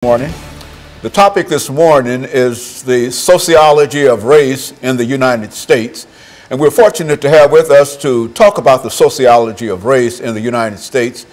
Morning. The topic this morning is the sociology of race in the United States. And we're fortunate to have with us to talk about the sociology of race in the United States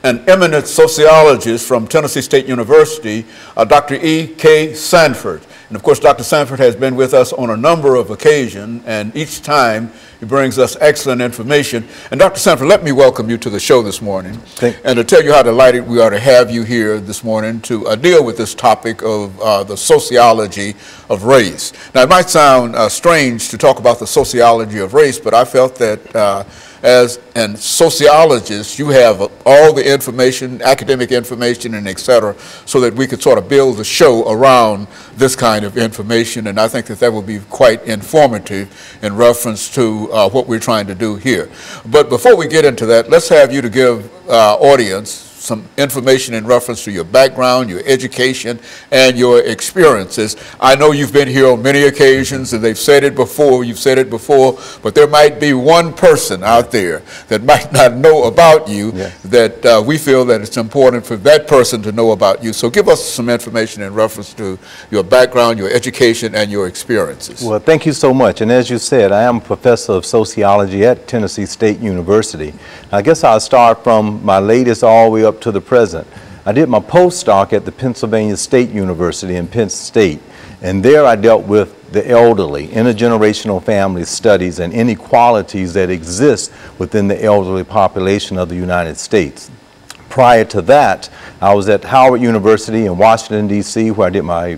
an eminent sociologist from Tennessee State University, Dr. EKSanford. And of course, Dr. Sanford has been with us on a number of occasions, and each time he brings us excellent information. And Dr. Sanford, let me welcome you to the show this morning, and to tell you how delighted we are to have you here this morning to deal with this topic of the sociology of race. Now, it might sound strange to talk about the sociology of race, but I felt that as a sociologist, you have all the information, academic information, and et cetera, so that we could sort of build the show around this kind of information. And I think that that will be quite informative in reference to what we're trying to do here. But before we get into that, let's have you to give audience some information in reference to your background, your education, and your experiences. I know you've been here on many occasions, and they've said it before, you've said it before, but there might be one person out there that might not know about you, that we feel that it's important for that person to know about you. So give us some information in reference to your background, your education, and your experiences. Well, thank you so much. And as you said, I am a professor of sociology at Tennessee State University. I guess I'll start from my latest all the way up to the present. I did my postdoc at the Pennsylvania State University in Penn State, and there I dealt with the elderly, intergenerational family studies, and inequalities that exist within the elderly population of the United States. Prior to that, I was at Howard University in Washington, D.C., where I did my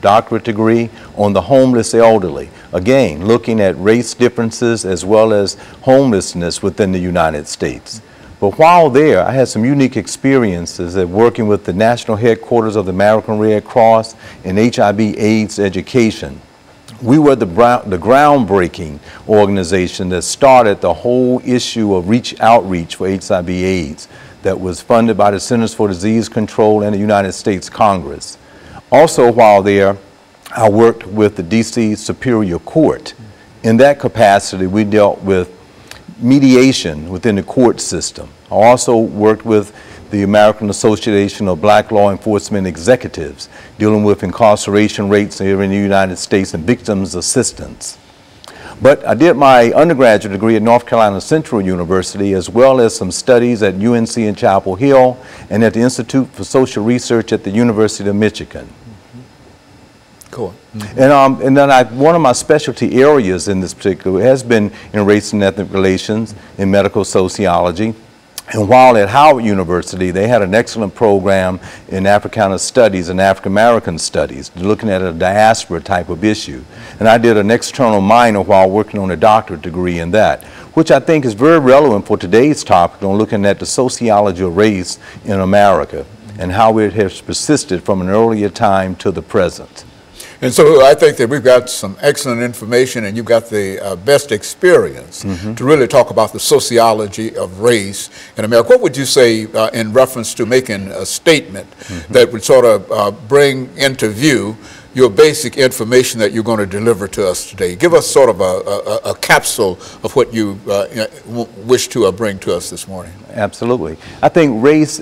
doctorate degree on the homeless elderly. Again, looking at race differences as well as homelessness within the United States. But while there, I had some unique experiences at working with the national headquarters of the American Red Cross in HIV/AIDS education. We were the groundbreaking organization that started the whole issue of outreach for HIV/AIDS that was funded by the Centers for Disease Control and the United States Congress. Also, while there, I worked with the D.C. Superior Court. In that capacity, we dealt with mediation within the court system. I also worked with the American Association of Black Law Enforcement Executives, dealing with incarceration rates here in the United States and victims assistance. But I did my undergraduate degree at North Carolina Central University, as well as some studies at UNC in Chapel Hill and at the Institute for Social Research at the University of Michigan. Cool. And then one of my specialty areas in this particular has been in race and ethnic relations, in medical sociology. And while at Howard University, they had an excellent program in Africana Studies and African American Studies, looking at a diaspora type of issue. And I did an external minor while working on a doctorate degree in that, which I think is very relevant for today's topic on looking at the sociology of race in America and how it has persisted from an earlier time to the present. And so I think that we've got some excellent information, and you've got the best experience to really talk about the sociology of race in America. What would you say in reference to making a statement that would sort of bring into view your basic information that you're going to deliver to us today? Give us sort of a capsule of what you wish to bring to us this morning. Absolutely. I think race,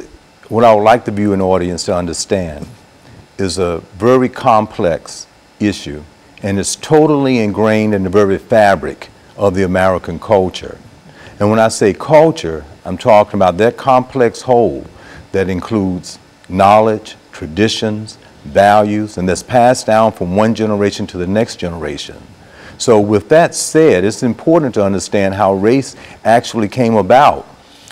what I would like to view an audience to understand, is a very complex issue, and it's totally ingrained in the very fabric of the American culture. And when I say culture, I'm talking about that complex whole that includes knowledge, traditions, values, and that's passed down from one generation to the next generation. So with that said, it's important to understand how race actually came about,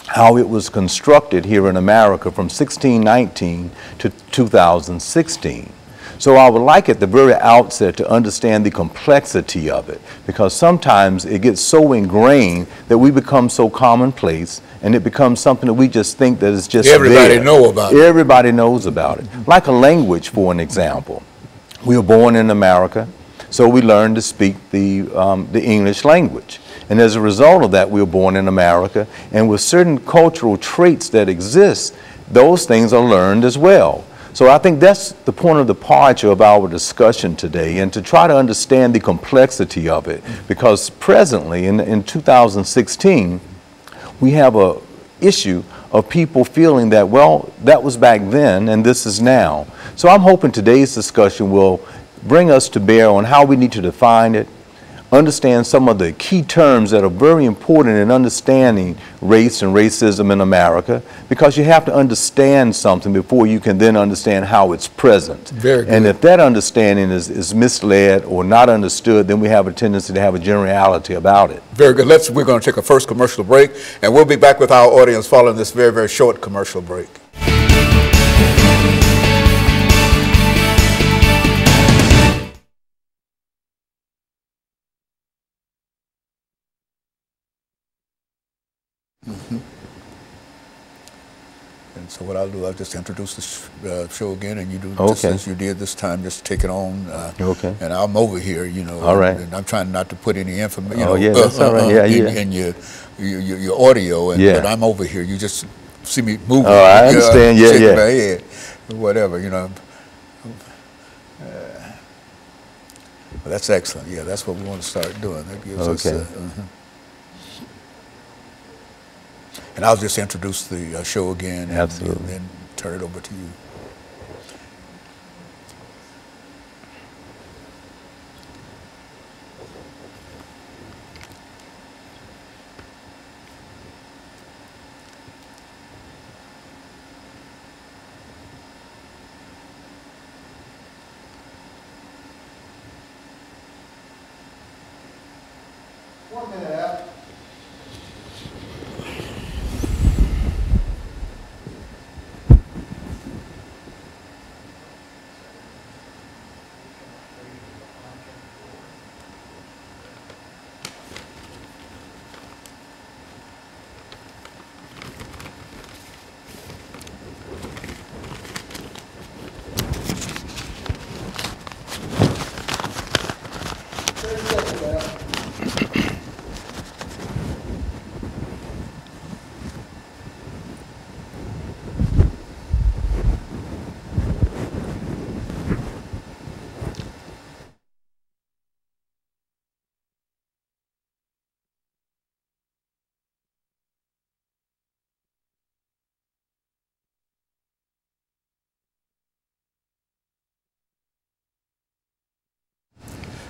how it was constructed here in America from 1619 to 2016. So I would like at the very outset to understand the complexity of it, because sometimes it gets so ingrained that we become so commonplace, and it becomes something that we just think that is just everybody know about it. Everybody knows about it. Like a language, for an example. We were born in America, so we learned to speak the English language. And as a result of that, we were born in America, and with certain cultural traits that exist, those things are learned as well. So I think that's the point of departure of our discussion today, and to try to understand the complexity of it, because presently in 2016, we have an issue of people feeling that, well, that was back then and this is now. So I'm hoping today's discussion will bring us to bear on how we need to define it, understand some of the key terms that are very important in understanding race and racism in America, because you have to understand something before you can then understand how it's present. Very good. And if that understanding is misled or not understood, then we have a tendency to have a generality about it. Very good. We're going to take a first commercial break, and we'll be back with our audience following this very, very short commercial break. And so what I'll do, I'll just introduce the show again, and you do just as you did this time, just take it on. Okay. And I'm over here, you know. All right. And I'm trying not to put any information, Oh, yeah, that's all right. in your audio, and but I'm over here. You just see me moving. Oh, I understand. Shaking my head, whatever, you know. Well, that's excellent. Yeah, that's what we want to start doing. That gives us. And I'll just introduce the show again, and then turn it over to you.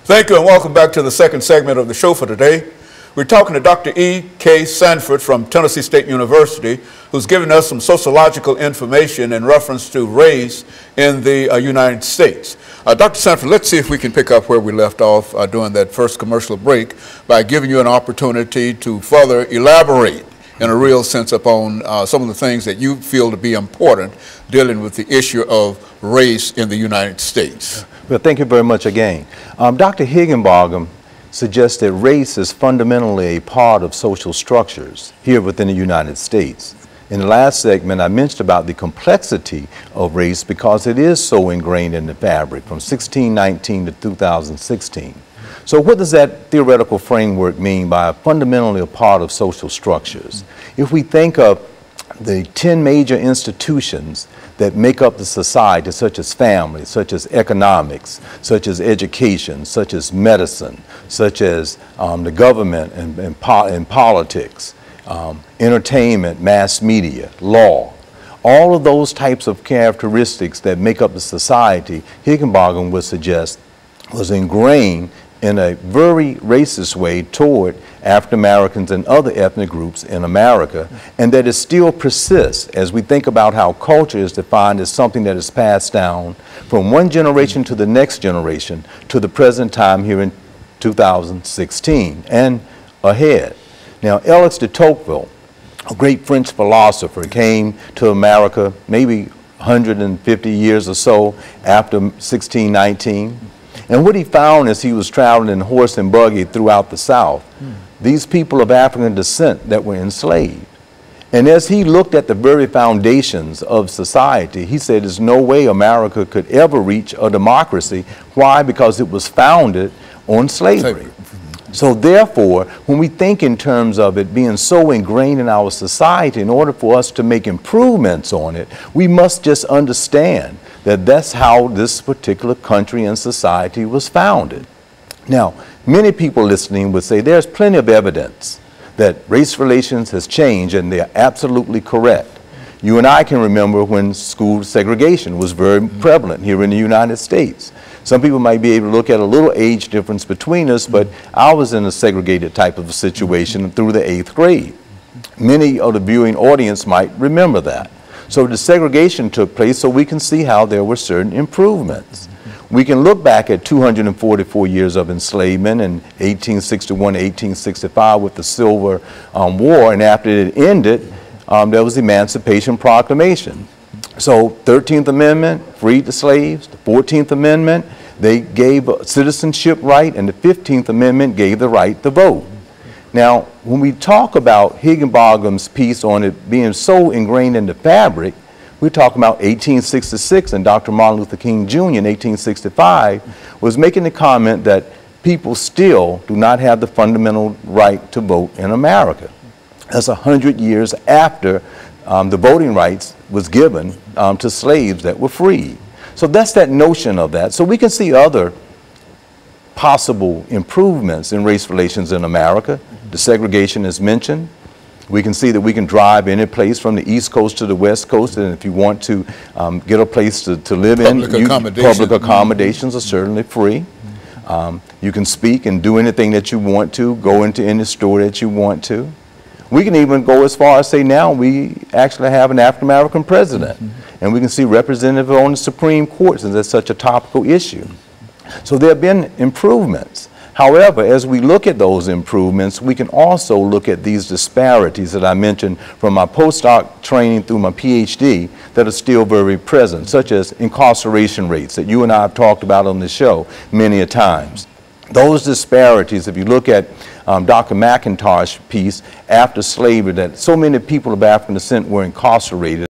Thank you, and welcome back to the second segment of the show for today. We're talking to Dr. EKSanford from Tennessee State University, who's giving us some sociological information in reference to race in the United States. Dr. Sanford, let's see if we can pick up where we left off during that first commercial break by giving you an opportunity to further elaborate in a real sense upon some of the things that you feel to be important dealing with the issue of race in the United States. Well, thank you very much again. Dr. Higginbotham suggests that race is fundamentally a part of social structures here within the United States. In the last segment, I mentioned about the complexity of race because it is so ingrained in the fabric from 1619 to 2016. So what does that theoretical framework mean by fundamentally a part of social structures? If we think of the 10 major institutions that make up the society, such as family, such as economics, such as education, such as medicine, such as the government and politics, entertainment, mass media, law, all of those types of characteristics that make up the society, Higginbotham would suggest was ingrained in a very racist way toward African Americans and other ethnic groups in America, and that it still persists as we think about how culture is defined as something that is passed down from one generation to the next generation to the present time here in 2016 and ahead. Now, Alex de Tocqueville, a great French philosopher, came to America maybe 150 years or so after 1619. And what he found as he was traveling in horse and buggy throughout the South, these people of African descent that were enslaved. And as he looked at the very foundations of society, he said there's no way America could ever reach a democracy. Why? Because it was founded on slavery. So therefore, when we think in terms of it being so ingrained in our society, in order for us to make improvements on it, we must just understand that that's how this particular country and society was founded. Now, many people listening would say there's plenty of evidence that race relations has changed, and they're absolutely correct. You and I can remember when school segregation was very prevalent here in the United States. Some people might be able to look at a little age difference between us, but I was in a segregated type of a situation through the 8th grade. Many of the viewing audience might remember that. So the segregation took place, so we can see how there were certain improvements. We can look back at 244 years of enslavement in 1861 to 1865 with the Civil War, and after it ended, there was the Emancipation Proclamation. So 13th Amendment freed the slaves, the 14th Amendment, they gave a citizenship right, and the 15th Amendment gave the right to vote. Now, when we talk about Higginbotham's piece on it being so ingrained in the fabric, we're talking about 1866, and Dr. Martin Luther King Jr. in 1865 was making the comment that people still do not have the fundamental right to vote in America. That's 100 years after the voting rights was given to slaves that were freed. So that's that notion of that. So we can see other possible improvements in race relations in America. The segregation is mentioned. We can see that we can drive any place from the East Coast to the West Coast, and if you want to get a place to live public accommodations are certainly free. You can speak and do anything that you want to, go into any store that you want to. We can even go as far as say now we actually have an African American president, and we can see representative on the Supreme Court since that's such a topical issue. So there have been improvements. However, as we look at those improvements, we can also look at these disparities that I mentioned from my postdoc training through my PhD that are still very present, such as incarceration rates that you and I have talked about on the show many a times. Those disparities, if you look at Dr. McIntosh's piece, after slavery, that so many people of African descent were incarcerated.